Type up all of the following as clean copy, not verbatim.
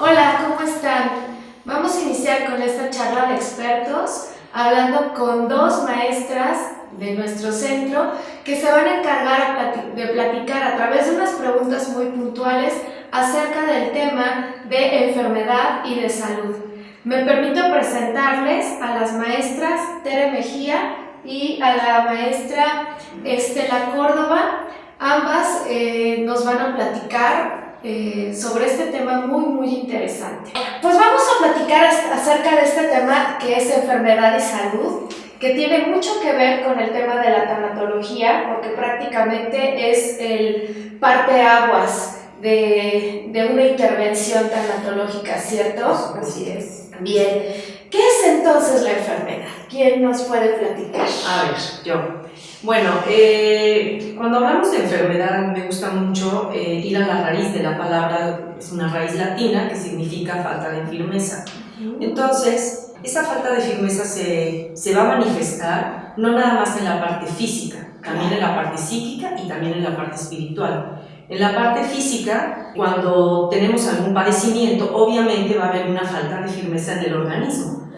Hola, ¿cómo están? Vamos a iniciar con esta charla de expertos, hablando con dos maestras de nuestro centro que se van a encargar de platicar a través de unas preguntas muy puntuales acerca del tema de enfermedad y de salud. Me permito presentarles a las maestras Tere Mejía y a la maestra Estela Córdoba. Ambas nos van a platicar sobre este tema muy interesante. Pues vamos a platicar acerca de este tema que es enfermedad y salud, que tiene mucho que ver con el tema de la tanatología, porque prácticamente es el parteaguas de una intervención tanatológica, ¿cierto? Así es. Bien. ¿Qué es entonces la enfermedad? ¿Quién nos puede platicar? A ver, yo. Bueno, cuando hablamos de enfermedad me gusta mucho ir a la raíz de la palabra, es una raíz latina que significa falta de firmeza. Entonces, esa falta de firmeza se va a manifestar no nada más en la parte física, también en la parte psíquica y también en la parte espiritual. En la parte física, cuando tenemos algún padecimiento, obviamente va a haber una falta de firmeza en el organismo.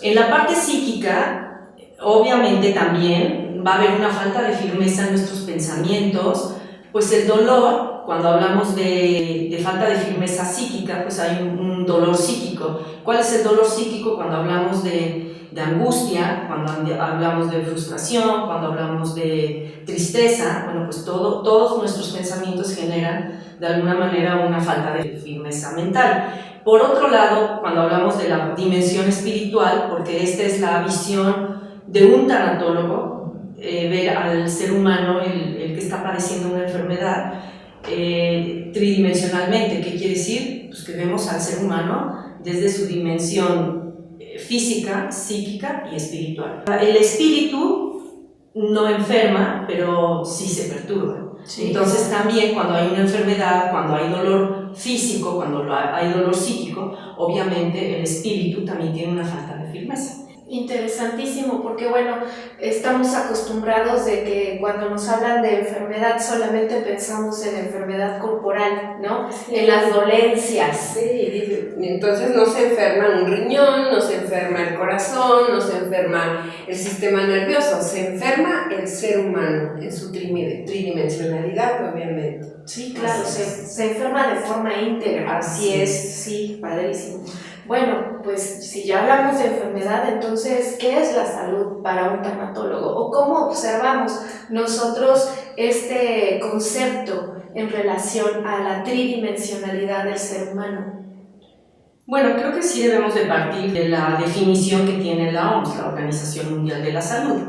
En la parte psíquica, obviamente también va a haber una falta de firmeza en nuestros pensamientos, pues el dolor, cuando hablamos de falta de firmeza psíquica, pues hay un dolor psíquico. ¿Cuál es el dolor psíquico? Cuando hablamos de angustia, cuando hablamos de frustración, cuando hablamos de tristeza, bueno, pues todos nuestros pensamientos generan de alguna manera una falta de firmeza mental. Por otro lado, cuando hablamos de la dimensión espiritual, porque esta es la visión de un tanatólogo, ver al ser humano, el que está padeciendo una enfermedad, tridimensionalmente. ¿Qué quiere decir? Pues que vemos al ser humano desde su dimensión física, psíquica y espiritual. El espíritu no enferma, pero sí se perturba. Sí. Entonces también cuando hay una enfermedad, cuando hay dolor físico, cuando hay dolor psíquico, obviamente el espíritu también tiene una falta de firmeza. Interesantísimo, porque bueno, estamos acostumbrados de que cuando nos hablan de enfermedad solamente pensamos en enfermedad corporal, ¿no? Sí. En las dolencias. Sí, entonces no se enferma un riñón, no se enferma el corazón, no se enferma el sistema nervioso, se enferma el ser humano en su tridimensionalidad, obviamente. Sí, claro, se enferma de forma íntegra. Así es. Sí, padrísimo. Bueno, pues si ya hablamos de enfermedad, entonces, ¿qué es la salud para un tanatólogo? ¿O cómo observamos nosotros este concepto en relación a la tridimensionalidad del ser humano? Bueno, creo que sí debemos de partir de la definición que tiene la OMS, la Organización Mundial de la Salud.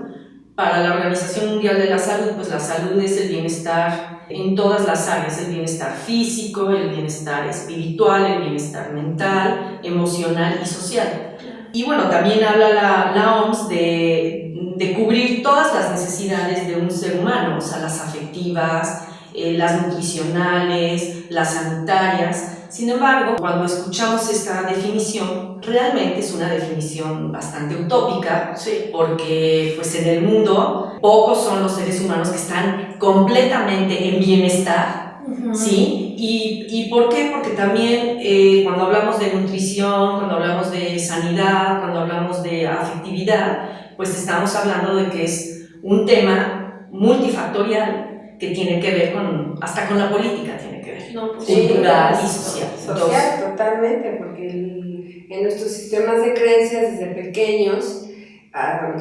Para la Organización Mundial de la Salud, pues la salud es el bienestar en todas las áreas, el bienestar físico, el bienestar espiritual, el bienestar mental, emocional y social. Y bueno, también habla la OMS de cubrir todas las necesidades de un ser humano, o sea, las afectivas, las nutricionales, las sanitarias. Sin embargo, cuando escuchamos esta definición, realmente es una definición bastante utópica, sí, porque pues en el mundo pocos son los seres humanos que están completamente en bienestar, ¿sí? ¿Y por qué? Porque también cuando hablamos de nutrición, cuando hablamos de sanidad, cuando hablamos de afectividad, pues estamos hablando de que es un tema multifactorial que tiene que ver hasta con la política tiene que ver, no, pues, cultural y social. Social, totalmente, porque en nuestros sistemas de creencias desde pequeños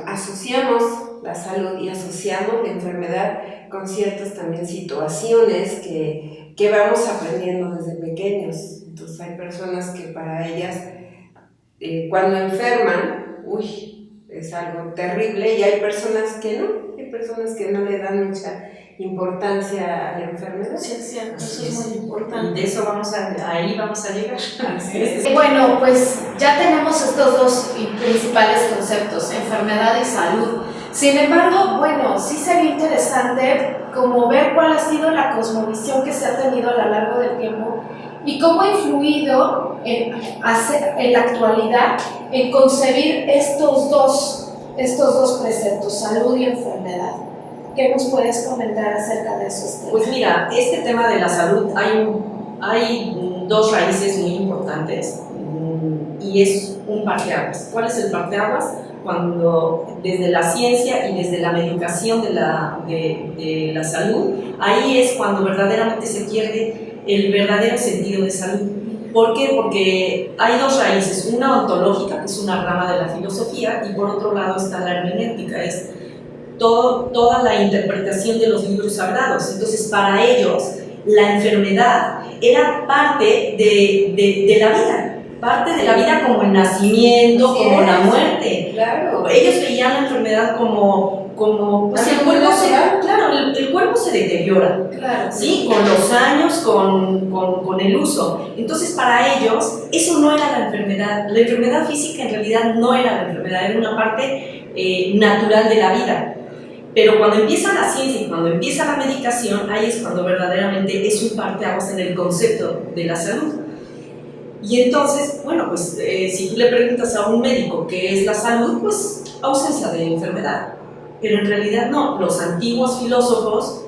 asociamos la salud y asociamos la enfermedad con ciertas también situaciones que vamos aprendiendo desde pequeños. Entonces hay personas que para ellas cuando enferman, es algo terrible, y hay personas que no le dan mucha importancia a la enfermedad. Sí, es cierto, eso es muy importante. De eso ahí vamos a llegar. Bueno, pues ya tenemos estos dos principales conceptos, enfermedad y salud. Sin embargo, bueno, sí sería interesante como ver cuál ha sido la cosmovisión que se ha tenido a lo largo del tiempo y cómo ha influido en la actualidad en concebir estos dos preceptos, salud y enfermedad. ¿Qué nos puedes comentar acerca de esos temas? Pues mira, este tema de la salud hay dos raíces muy importantes. importantes y es un parteaguas. ¿Cuál es el parteaguas? Cuando desde la ciencia y desde la medicación de la salud, ahí es cuando verdaderamente se pierde el verdadero sentido de salud. ¿Por qué? Porque hay dos raíces, una ontológica, que es una rama de la filosofía, y por otro lado está la hermenéutica, es toda la interpretación de los libros sagrados. Entonces, para ellos, la enfermedad era parte de la vida. Parte de la vida como el nacimiento, Sí, como la muerte. Claro. Ellos veían la enfermedad como pues el cuerpo el cuerpo se deteriora, Claro. ¿sí? Con los años, con el uso. Entonces, para ellos, eso no era la enfermedad. La enfermedad física en realidad no era la enfermedad, era una parte natural de la vida. Pero cuando empieza la ciencia y cuando empieza la medicación, ahí es cuando verdaderamente es un parteaguas en el concepto de la salud. Y entonces, bueno, pues si tú le preguntas a un médico qué es la salud, pues ausencia de enfermedad. Pero en realidad no, los antiguos filósofos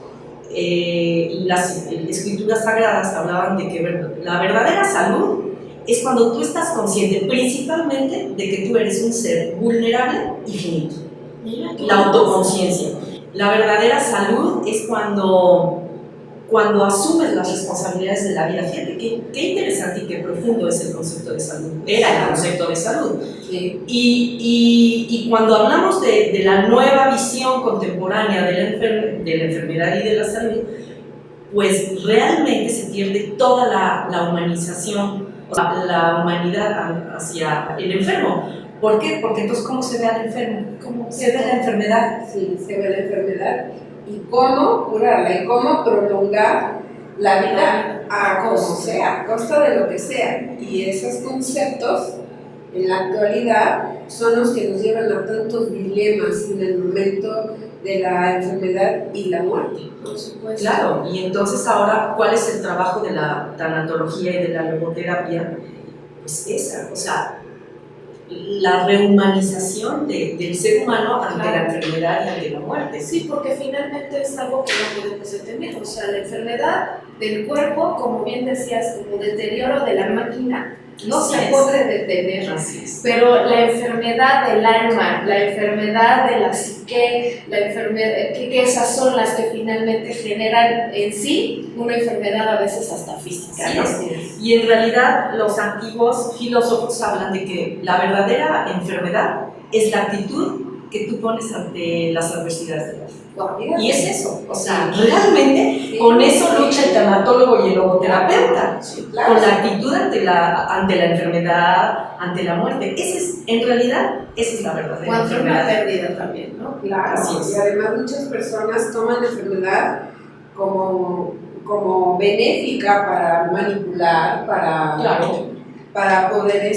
y las escrituras sagradas hablaban de que la verdadera salud es cuando tú estás consciente principalmente de que tú eres un ser vulnerable y finito. La autoconciencia. La verdadera salud es cuando asumes las responsabilidades de la vida. Fíjate qué interesante y qué profundo es el concepto de salud. Era el concepto de salud. Sí. Y cuando hablamos de la nueva visión contemporánea de la enfermedad y de la salud, pues realmente se pierde toda la humanización, o sea, la humanidad hacia el enfermo. ¿Por qué? Porque entonces, ¿cómo se ve al enfermo? ¿Cómo se ve la enfermedad? Sí, se ve la enfermedad. Y cómo curarla, y cómo prolongar la vida a como sea, a costa de lo que sea. Y esos conceptos, en la actualidad, son los que nos llevan a tantos dilemas en el momento de la enfermedad y la muerte. Por supuesto. Claro, y entonces ahora, ¿cuál es el trabajo de la tanatología y de la logoterapia? Pues esa, o sea, la rehumanización del ser humano ante la enfermedad y ante la muerte. Sí, porque finalmente es algo que no podemos detener. O sea, la enfermedad del cuerpo, como bien decías, como deterioro de la máquina, no se puede detener. Así es. Pero la enfermedad del alma, la enfermedad de la psique, la enfermedad, que esas son las que finalmente generan en sí una enfermedad a veces hasta física, ¿no? Así es. Y en realidad los antiguos filósofos hablan de que la verdadera enfermedad es la actitud que tú pones ante las adversidades de la vida. Y es eso, o sea, realmente con eso lucha el tanatólogo y el logoterapeuta, Claro. con la actitud ante la enfermedad, ante la muerte. En realidad, esa es la verdadera Cuando una enfermedad. pérdida también, ¿no? Claro, Así es. y además muchas personas toman la enfermedad como benéfica para manipular, Claro. para poder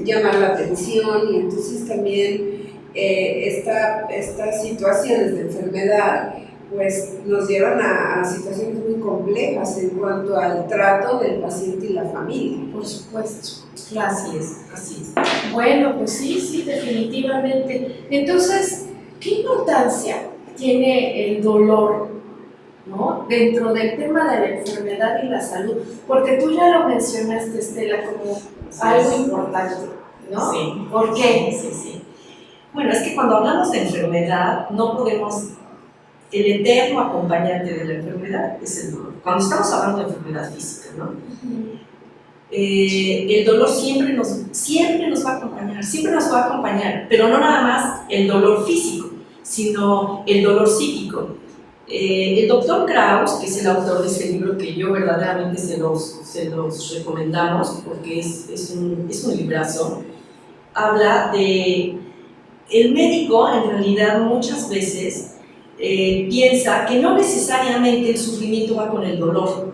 llamar la atención, y entonces también estas situaciones de enfermedad pues nos llevan a situaciones muy complejas en cuanto al trato del paciente y la familia. Por supuesto. Así es, así es. Bueno, pues sí, definitivamente. Entonces, ¿qué importancia tiene el dolor, ¿no?, dentro del tema de la enfermedad y la salud? Porque tú ya lo mencionaste, Estela, como algo importante, ¿no? Sí. ¿Por qué? Sí. Bueno, es que cuando hablamos de enfermedad, no podemos. El eterno acompañante de la enfermedad es el dolor. Cuando estamos hablando de enfermedad física, ¿no? El dolor siempre nos va a acompañar, pero no nada más el dolor físico, sino el dolor psíquico. El doctor Krauss, que es el autor de este libro, que yo verdaderamente se los recomendamos porque es un librazo, habla de el médico en realidad muchas veces piensa que no necesariamente el sufrimiento va con el dolor.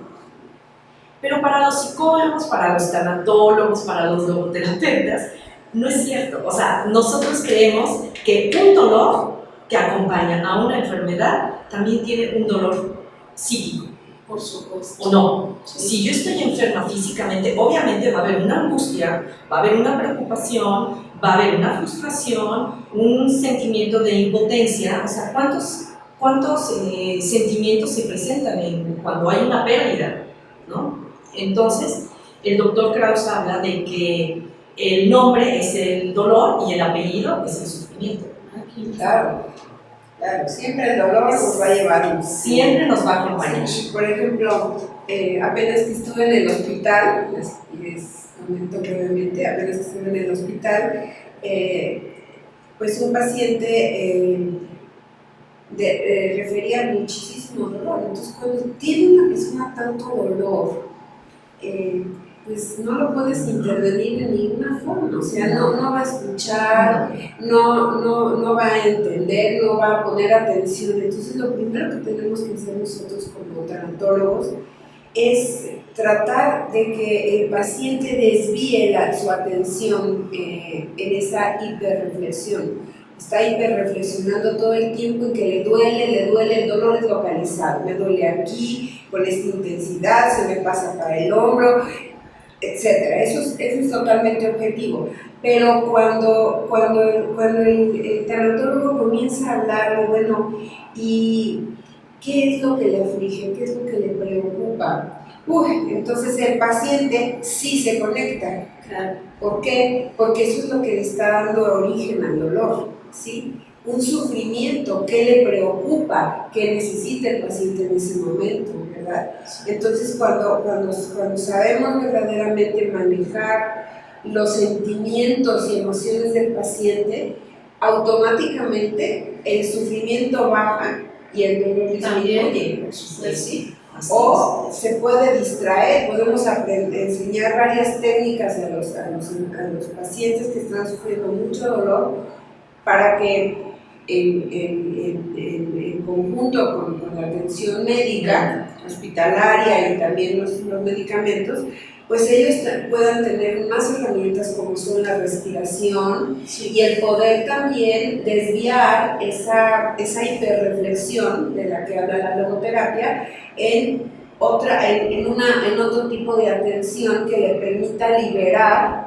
Pero para los psicólogos, para los tanatólogos, para los logoterapeutas, no es cierto. O sea, nosotros creemos que un dolor que acompaña a una enfermedad también tiene un dolor psíquico. Por supuesto. ¿O no? Si yo estoy enferma físicamente, obviamente va a haber una angustia, va a haber una preocupación, va a haber una frustración, un sentimiento de impotencia. O sea, ¿cuántos sentimientos se presentan cuando hay una pérdida, ¿no? Entonces, el doctor Krauss habla de que el nombre es el dolor y el apellido es el sufrimiento. Claro, claro, siempre el dolor nos va a llevar. Siempre nos va a acompañar. Sí, por ejemplo, apenas que estuve en el hospital, les comento brevemente, apenas que estuve en el hospital, pues un paciente refería muchísimo dolor. Entonces, cuando tiene una persona tanto dolor, pues no lo puedes intervenir en ninguna forma, o sea, no va a escuchar, no va a entender, no va a poner atención. Entonces, lo primero que tenemos que hacer nosotros como tanatólogos es tratar de que el paciente desvíe su atención en esa hiperreflexión. Está hiperreflexionando todo el tiempo en que le duele, el dolor es localizado, me duele aquí, con esta intensidad, se me pasa para el hombro, etcétera. Eso es totalmente objetivo. Pero cuando el tanatólogo comienza a hablar de, bueno, ¿y qué es lo que le aflige? ¿Qué es lo que le preocupa? Entonces el paciente sí se conecta. Claro. ¿Por qué? Porque eso es lo que le está dando origen al dolor, ¿sí? Un sufrimiento, ¿qué le preocupa? ¿Qué necesita el paciente en ese momento, verdad? Entonces, cuando sabemos verdaderamente manejar los sentimientos y emociones del paciente, automáticamente el sufrimiento baja y el dolor disminuye. ¿Sí? O se puede distraer, podemos enseñar varias técnicas a los pacientes que están sufriendo mucho dolor para que en conjunto con la atención médica, hospitalaria y también los medicamentos, pues ellos puedan tener más herramientas como son la respiración y el poder también desviar esa hiperreflexión de la que habla la logoterapia en otro tipo de atención que le permita liberar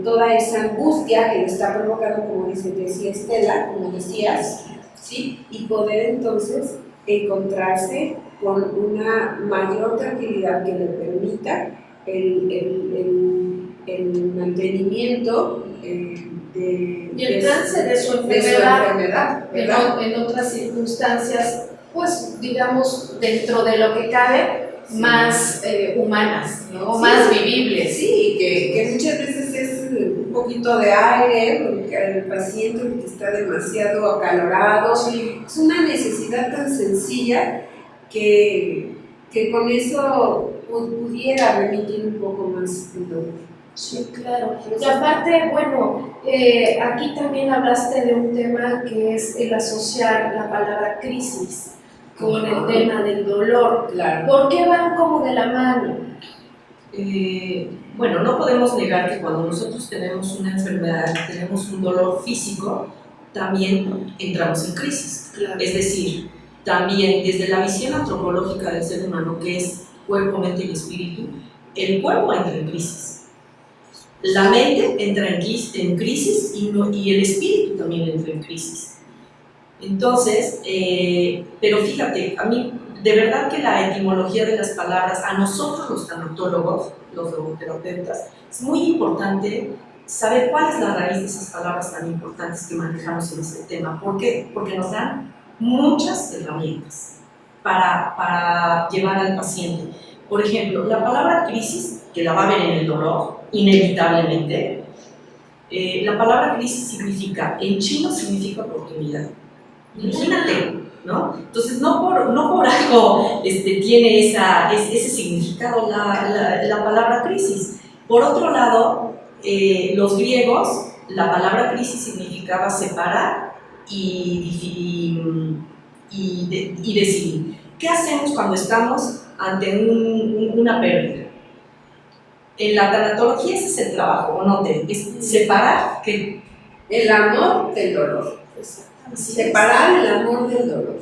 toda esa angustia que le está provocando, como decía Estela, como decías, ¿sí? Y poder entonces encontrarse con una mayor tranquilidad que le permita el mantenimiento y el trance de su enfermedad, en otras circunstancias, pues digamos, dentro de lo que cabe, más humanas, ¿no? Sí, más vivibles. Sí, que muchas veces es un poquito de aire, porque el paciente que está demasiado acalorado, es una necesidad tan sencilla que con eso pudiera remitir un poco más el dolor. Sí, claro. Y aparte, bueno, aquí también hablaste de un tema que es el asociar la palabra crisis con el tema del dolor. Claro. ¿Por qué van como de la mano? Bueno, no podemos negar que cuando nosotros tenemos una enfermedad, tenemos un dolor físico, también entramos en crisis. Claro. Es decir, también desde la visión antropológica del ser humano, que es cuerpo, mente y espíritu, el cuerpo entra en crisis. La mente entra en crisis y el espíritu también entra en crisis. Entonces, pero fíjate, a mí, de verdad que la etimología de las palabras, a nosotros los tanatólogos, los logoterapeutas, es muy importante saber cuál es la raíz de esas palabras tan importantes que manejamos en este tema. ¿Por qué? Porque nos dan muchas herramientas para llevar al paciente. Por ejemplo, la palabra crisis, que la va a ver en el dolor, inevitablemente, la palabra crisis significa, en chino significa oportunidad. Imagínate, ¿no? Entonces, no por algo tiene ese significado la palabra crisis. Por otro lado, los griegos, la palabra crisis significaba separar y decidir. ¿Qué hacemos cuando estamos ante una pérdida? En la tanatología ese es el trabajo, ¿no? Es separar el amor del dolor. Separar el amor del dolor.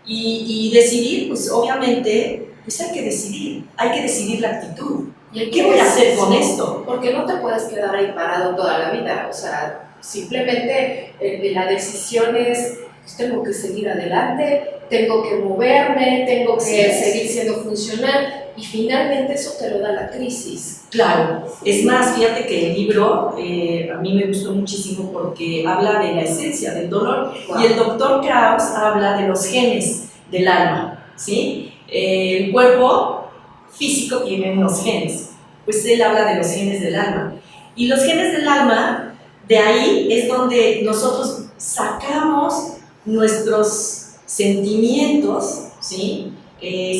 Y decidir, pues obviamente, pues hay que decidir la actitud. ¿Qué voy a hacer con esto? Porque no te puedes quedar ahí parado toda la vida, o sea, simplemente la decisión es, pues, tengo que seguir adelante, tengo que moverme, tengo que seguir siendo funcional. y finalmente eso te lo da la crisis. Claro, es más, fíjate que el libro a mí me gustó muchísimo porque habla de la esencia del dolor. Wow. Y el doctor Krauss habla de los genes del alma, ¿sí? El cuerpo físico tiene unos genes, pues él habla de los genes del alma. Y los genes del alma, de ahí es donde nosotros sacamos nuestros sentimientos, ¿sí?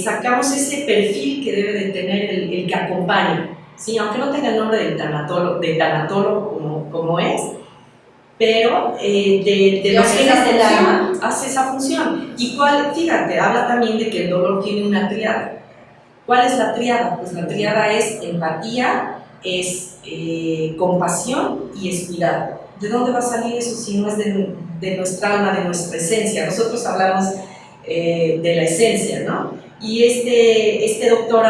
Sacamos ese perfil que debe de tener el que acompaña, ¿sí? Aunque no tenga el nombre del tanatólogo como es, pero de los genes del alma hace esa función. Y fíjate, habla también de que el dolor tiene una tríada. ¿Cuál es la tríada? Pues la tríada es empatía, es compasión y es cuidado. ¿De dónde va a salir eso si no es de nuestra alma, de nuestra esencia? Nosotros hablamos de la esencia, ¿no? Y este doctor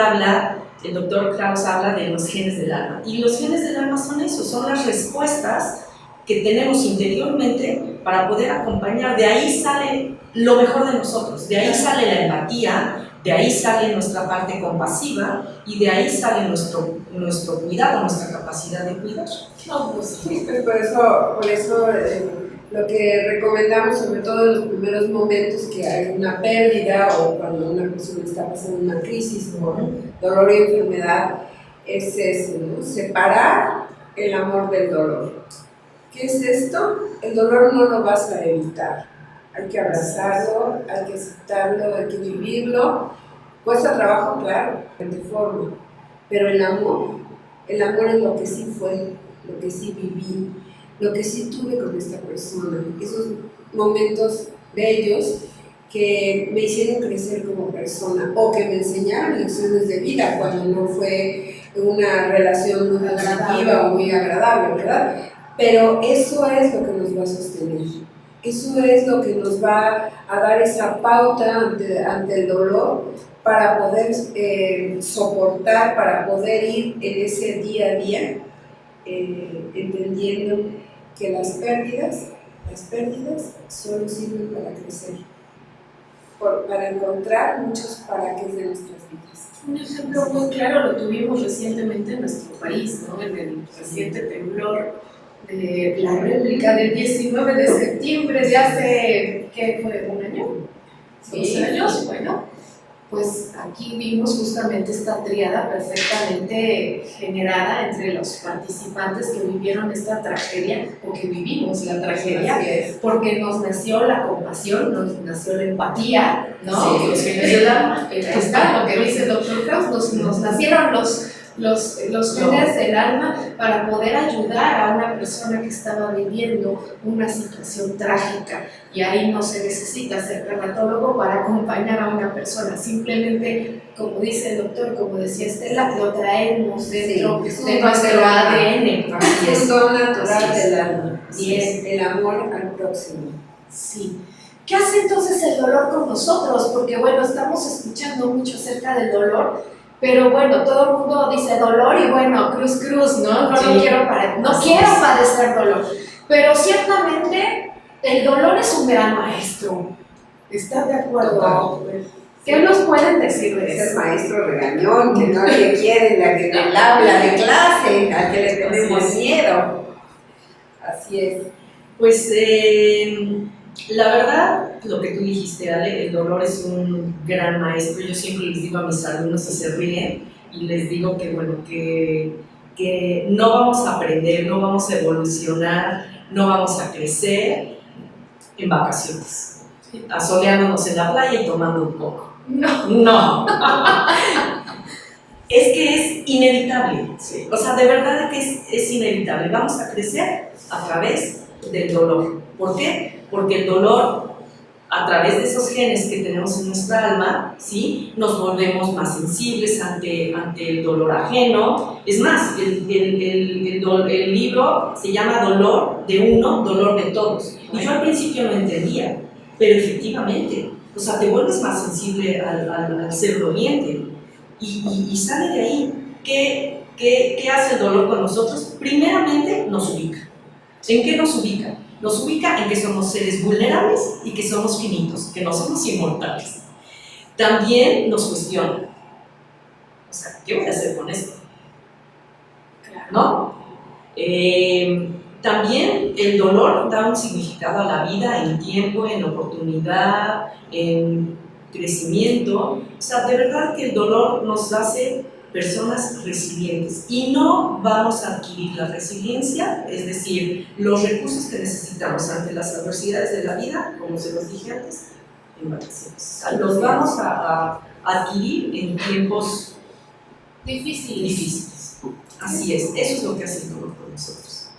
el doctor Krauss habla de los genes del alma. Y los genes del alma son eso, son las respuestas que tenemos interiormente para poder acompañar. De ahí sale lo mejor de nosotros, de ahí sale la empatía, de ahí sale nuestra parte compasiva y de ahí sale nuestro cuidado, nuestra capacidad de cuidar. No, pues, Sí, pues por eso lo que recomendamos, sobre todo en los primeros momentos que hay una pérdida o cuando una persona está pasando una crisis por dolor y enfermedad, es eso, ¿no? Separar el amor del dolor. ¿Qué es esto? El dolor no lo vas a evitar. Hay que abrazarlo, hay que aceptarlo, hay que vivirlo. Cuesta trabajo, claro, de forma. Pero el amor es lo que sí fue, lo que sí viví, lo que sí tuve con esta persona. Esos momentos bellos que me hicieron crecer como persona o que me enseñaron lecciones de vida cuando no fue una relación muy positiva o muy agradable, ¿verdad? Pero eso es lo que nos va a sostener. Eso es lo que nos va a dar esa pauta ante el dolor para poder soportar, para poder ir en ese día a día, entendiendo que las pérdidas solo sirven para crecer, para encontrar muchos paraques de nuestras vidas. un ejemplo muy claro lo tuvimos recientemente en nuestro país, ¿no? En el reciente temblor de la réplica del 19 de septiembre de hace, ¿qué fue? ¿Un año? Sí. 2 años, bueno, pues aquí vimos justamente esta tríada perfectamente generada entre los participantes que vivieron esta tragedia o que vivimos la tragedia, porque nos nació la compasión, nos nació la empatía, ¿no? Sí, los genes del alma. Está lo que dice el doctor Krauss, nos nacieron los genes del alma para poder ayudar a una persona que estaba viviendo una situación trágica, y ahí no se necesita ser tanatólogo para acompañar a una persona, simplemente, como dice el doctor, como decía Estela, lo traemos dentro de nuestro ADN. Es lo natural del alma Así y es. es el amor al próximo. Sí. ¿Qué hace entonces el dolor con nosotros? Porque bueno, estamos escuchando mucho acerca del dolor, pero bueno, todo el mundo dice dolor y bueno, cruz, ¿no? Sí. No quiero padecer dolor. Pero ciertamente el dolor es un gran maestro. ¿Estás de acuerdo? ¿Qué nos pueden decir de Es el eso? maestro regañón que nadie quiere en el aula de clase, al que le tenemos miedo. Así es. Pues la verdad, lo que tú dijiste, Ale, el dolor es un gran maestro. Yo siempre les digo a mis alumnos y se ríen y les digo que, bueno, que no vamos a aprender, no vamos a evolucionar, no vamos a crecer en vacaciones, asoleándonos en la playa y tomando un poco. No. Es que es inevitable. Sí. O sea, de verdad que es inevitable. Vamos a crecer a través del dolor. ¿Por qué? Porque el dolor, a través de esos genes que tenemos en nuestra alma, ¿sí? Nos volvemos más sensibles ante el dolor ajeno. Es más, el libro se llama Dolor de uno, dolor de todos. Y yo al principio no entendía, pero efectivamente, o sea, te vuelves más sensible al ser doliente. Y sale de ahí. ¿Qué hace el dolor con nosotros? Primeramente, nos ubica. ¿En qué nos ubica? Nos ubica en que somos seres vulnerables y que somos finitos, que no somos inmortales. También nos cuestiona. O sea, ¿qué voy a hacer con esto? Claro. ¿No? También el dolor da un significado a la vida en tiempo, en oportunidad, en crecimiento. O sea, de verdad que el dolor nos hace personas resilientes y no vamos a adquirir la resiliencia, es decir, los recursos que necesitamos ante las adversidades de la vida, como se los dije antes, en vacaciones. O sea, los vamos a adquirir en tiempos difíciles. Así es, eso es lo que hace el dolor con nosotros.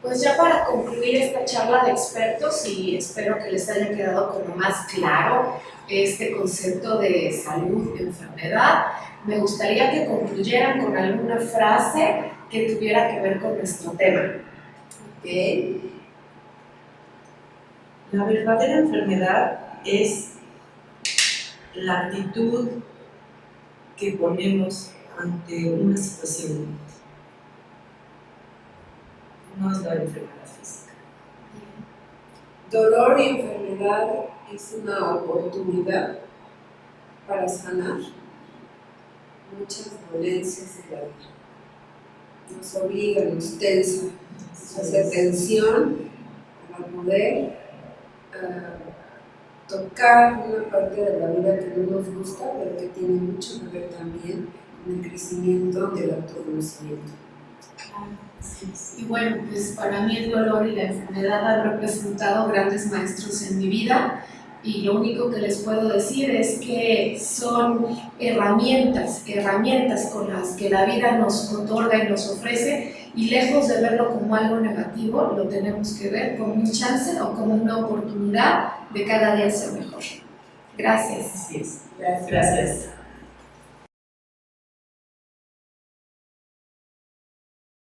Pues ya para concluir esta charla de expertos, y espero que les haya quedado como más claro este concepto de salud, de enfermedad, me gustaría que concluyeran con alguna frase que tuviera que ver con nuestro tema. ¿Ok? La verdadera enfermedad es la actitud que ponemos ante una situación. No es la enfermedad física. Dolor y enfermedad es una oportunidad para sanar muchas dolencias de la vida. Nos obliga, nos tensa, nos hace tensión para poder tocar una parte de la vida que no nos gusta, pero que tiene mucho que ver también con el crecimiento del autoconocimiento. Y bueno, pues para mí el dolor y la enfermedad han representado grandes maestros en mi vida, y lo único que les puedo decir es que son herramientas con las que la vida nos otorga y nos ofrece, y lejos de verlo como algo negativo, lo tenemos que ver como un chance o como una oportunidad de cada día ser mejor. Gracias. Así es. Gracias. Gracias.